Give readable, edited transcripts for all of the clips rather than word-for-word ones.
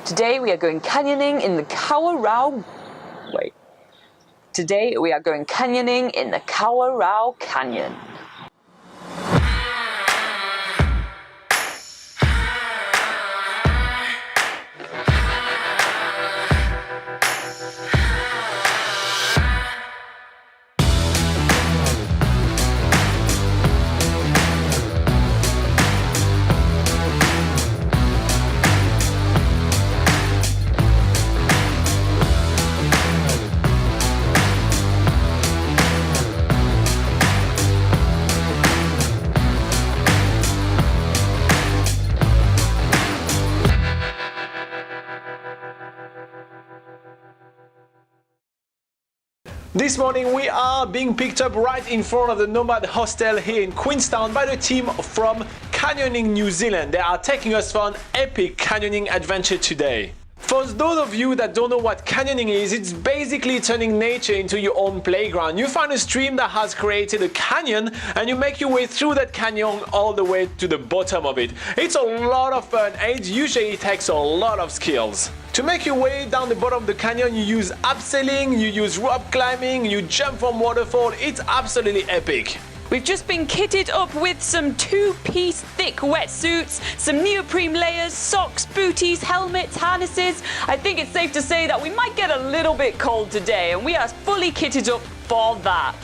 Today we are going canyoning in the Kawarau... Today we are going canyoning in the Kawarau Canyon. This morning we are being picked up right in front of the Nomad Hostel here in Queenstown by the team from Canyoning New Zealand. They are taking us for an epic canyoning adventure today. For those of you that don't know what canyoning is, it's basically turning nature into your own playground. You find a stream that has created a canyon and you make your way through that canyon all the way to the bottom of it. It's a lot of fun and it usually takes a lot of skills. To make your way down the bottom of the canyon, you use abseiling, you use rope climbing, you jump from waterfall. It's absolutely epic. We've just been kitted up with some two-piece thick wetsuits, some neoprene layers, socks, booties, helmets, harnesses. I think it's safe to say that we might get a little bit cold today, and we are fully kitted up for that.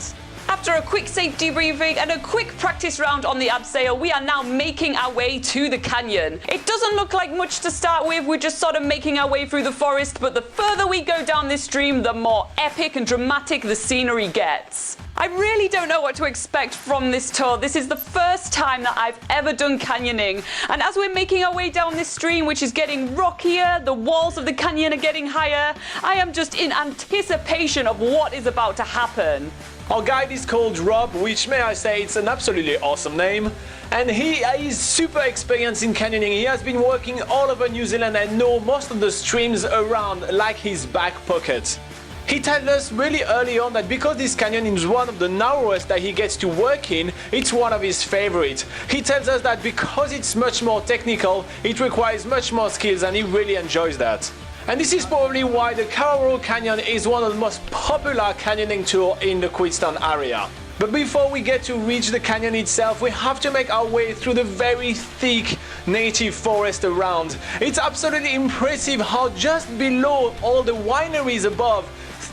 After a quick safety briefing and a quick practice round on the abseil, we are now making our way to the canyon. It doesn't look like much to start with, we're just sort of making our way through the forest, but the further we go down this stream, the more epic and dramatic the scenery gets. I really don't know what to expect from this tour. This is the first time that I've ever done canyoning, and as we're making our way down this stream, which is getting rockier, the walls of the canyon are getting higher, I am just in anticipation of what is about to happen. Our guide is called Rob, which may I say it's an absolutely awesome name, and he is super experienced in canyoning. He has been working all over New Zealand and knows most of the streams around like his back pocket. He told us really early on that because this canyon is one of the narrowest that he gets to work in, it's one of his favorites. He tells us that because it's much more technical, it requires much more skills and he really enjoys that. And this is probably why the Kawarau Canyon is one of the most popular canyoning tours in the Queenstown area. But before we get to reach the canyon itself, we have to make our way through the very thick native forest around. It's absolutely impressive how just below all the wineries above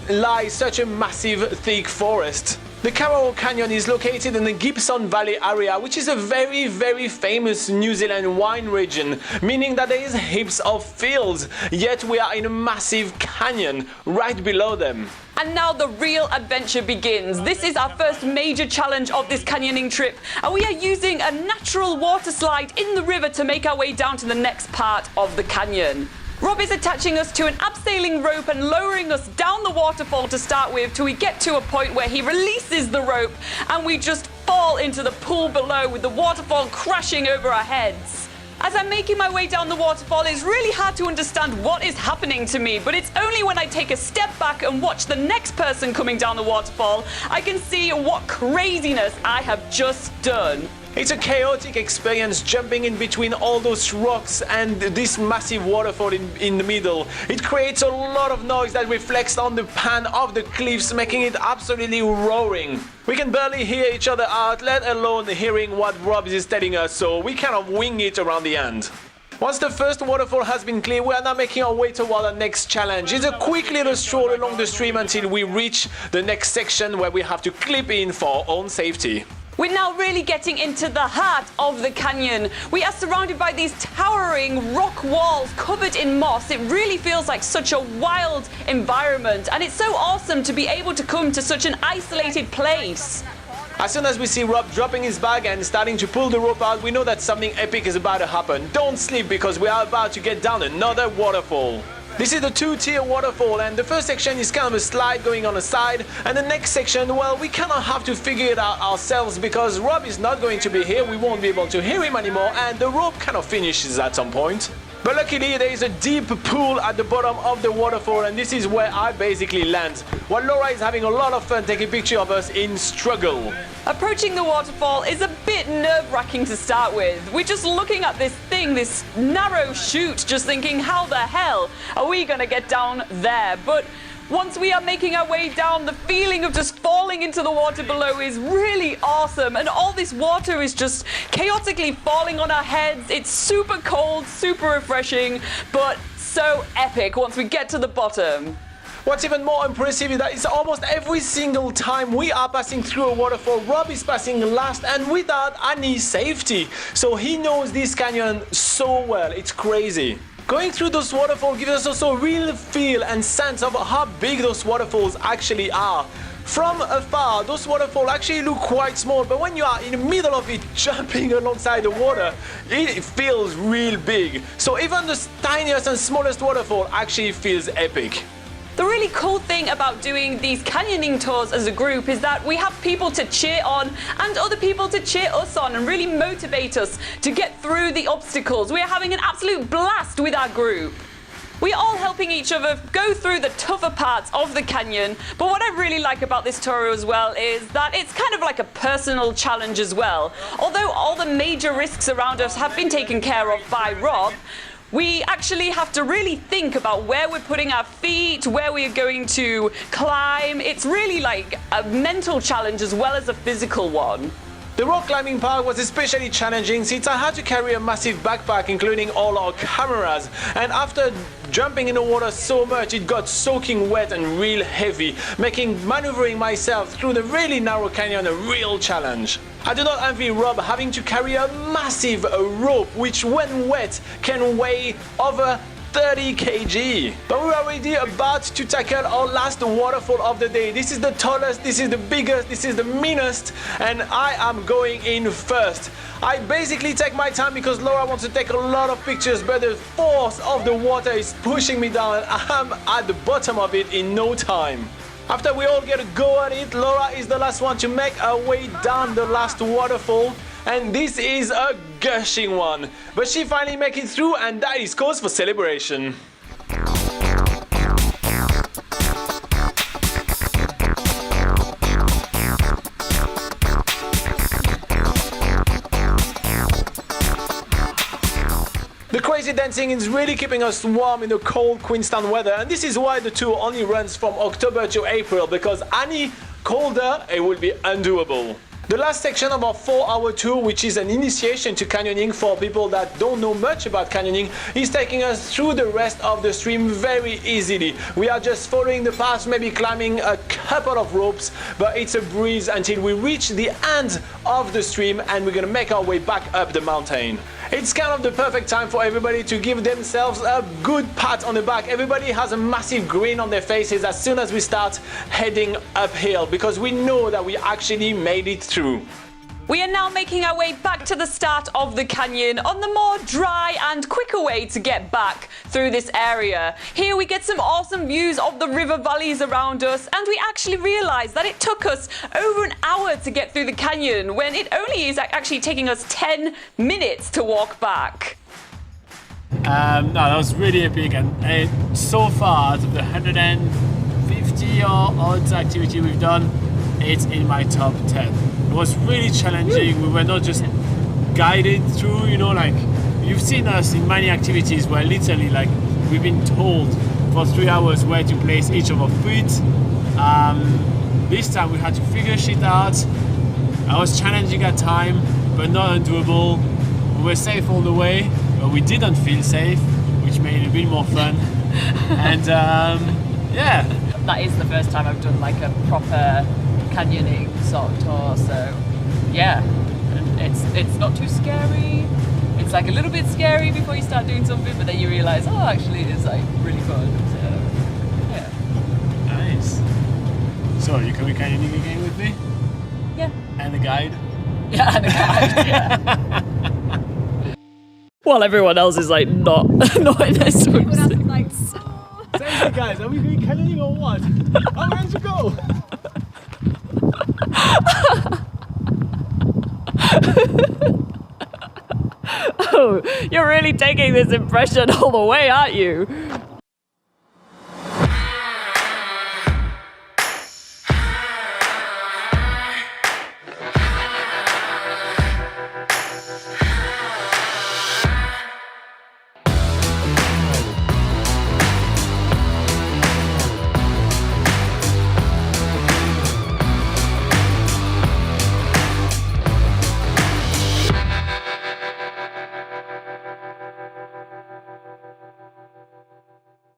lies such a massive thick forest. The Carroll Canyon is located in the Gibbston Valley area, which is a very, very famous New Zealand wine region, meaning that there is heaps of fields, yet we are in a massive canyon right below them. And now the real adventure begins. This is our first major challenge of this canyoning trip, and we are using a natural water slide in the river to make our way down to the next part of the canyon. Rob is attaching us to an abseiling rope and lowering us down the waterfall to start with till we get to a point where he releases the rope and we just fall into the pool below with the waterfall crashing over our heads. As I'm making my way down the waterfall, it's really hard to understand what is happening to me, but it's only when I take a step back and watch the next person coming down the waterfall I can see what craziness I have just done. It's a chaotic experience jumping in between all those rocks and this massive waterfall in the middle. It creates a lot of noise that reflects on the pan of the cliffs, making it absolutely roaring. We can barely hear each other out, let alone hearing what Rob is telling us, so we kind of wing it around the end. Once the first waterfall has been cleared, we are now making our way toward our next challenge. It's a quick little stroll along the stream until we reach the next section where we have to clip in for our own safety. We're now really getting into the heart of the canyon. We are surrounded by these towering rock walls covered in moss. It really feels like such a wild environment, and it's so awesome to be able to come to such an isolated place. As soon as we see Rob dropping his bag and starting to pull the rope out, we know that something epic is about to happen. Don't sleep because we are about to get down another waterfall. This is the two-tier waterfall, and the first section is kind of a slide going on a side, and the next section, well, we kind of have to figure it out ourselves because Rob is not going to be here, we won't be able to hear him anymore, and the rope kind of finishes at some point. But luckily there is a deep pool at the bottom of the waterfall, and this is where I basically land, while Laura is having a lot of fun taking a picture of us in struggle. Approaching the waterfall is a bit nerve-wracking to start with. We're just looking at this thick watching this narrow chute, just thinking, how the hell are we gonna get down there? But once we are making our way down, the feeling of just falling into the water below is really awesome. And all this water is just chaotically falling on our heads. It's super cold, super refreshing, but so epic once we get to the bottom. What's even more impressive is that it's almost every single time we are passing through a waterfall, Rob is passing last and without any safety. So he knows this canyon so well, it's crazy. Going through those waterfalls gives us also a real feel and sense of how big those waterfalls actually are. From afar, those waterfalls actually look quite small, but when you are in the middle of it, jumping alongside the water, it feels real big. So even the tiniest and smallest waterfall actually feels epic. The really cool thing about doing these canyoning tours as a group is that we have people to cheer on and other people to cheer us on and really motivate us to get through the obstacles. We are having an absolute blast with our group. We are all helping each other go through the tougher parts of the canyon, but what I really like about this tour as well is that it's kind of like a personal challenge as well. Although all the major risks around us have been taken care of by Rob, we actually have to really think about where we're putting our feet, where we're going to climb. It's really like a mental challenge as well as a physical one. The rock climbing part was especially challenging since I had to carry a massive backpack including all our cameras, and after jumping in the water so much it got soaking wet and real heavy, making maneuvering myself through the really narrow canyon a real challenge. I do not envy Rob having to carry a massive rope which when wet can weigh over 30 kg. But we are already about to tackle our last waterfall of the day. This is the tallest, this is the biggest, this is the meanest, and I am going in first. I basically take my time because Laura wants to take a lot of pictures, but the force of the water is pushing me down. I'm at the bottom of it in no time. After we all get a go at it, Laura is the last one to make her way down the last waterfall. And this is a gushing one. But she finally makes it through, and that is cause for celebration. The crazy dancing is really keeping us warm in the cold Queenstown weather, and this is why the tour only runs from October to April, because any colder it will be undoable. The last section of our 4-hour tour, which is an initiation to canyoning for people that don't know much about canyoning, is taking us through the rest of the stream very easily. We are just following the path, maybe climbing a couple of ropes, but it's a breeze until we reach the end of the stream and we're gonna make our way back up the mountain. It's kind of the perfect time for everybody to give themselves a good pat on the back. Everybody has a massive grin on their faces as soon as we start heading uphill, because we know that we actually made it through. We are now making our way back to the start of the canyon on the more dry and quicker way to get back through this area. Here we get some awesome views of the river valleys around us, and we actually realize that it took us over an hour to get through the canyon when it only is actually taking us 10 minutes to walk back. No, that was really epic, and so far out of the 150 or odds activity we've done, it's in my top 10. It was really challenging. We were not just guided through, you know, like you've seen us in many activities where literally like we've been told for 3 hours where to place each of our feet. This time we had to figure shit out. I was challenging at time, but not undoable. We were safe all the way, but we didn't feel safe, which made it a bit more fun. And yeah. That is the first time I've done like a proper canyoning sort of tour, so yeah, and it's not too scary. It's like a little bit scary before you start doing something, but then you realise, oh, actually it's like really fun. So yeah. Nice. So you coming canyoning again with me? Yeah. And the guide? Yeah, and the guide. Yeah. While everyone else is like not in their swimsuit. Like, Seriously guys, are we going canyoning or what? I'm ready to go! Oh, you're really taking this impression all the way, aren't you?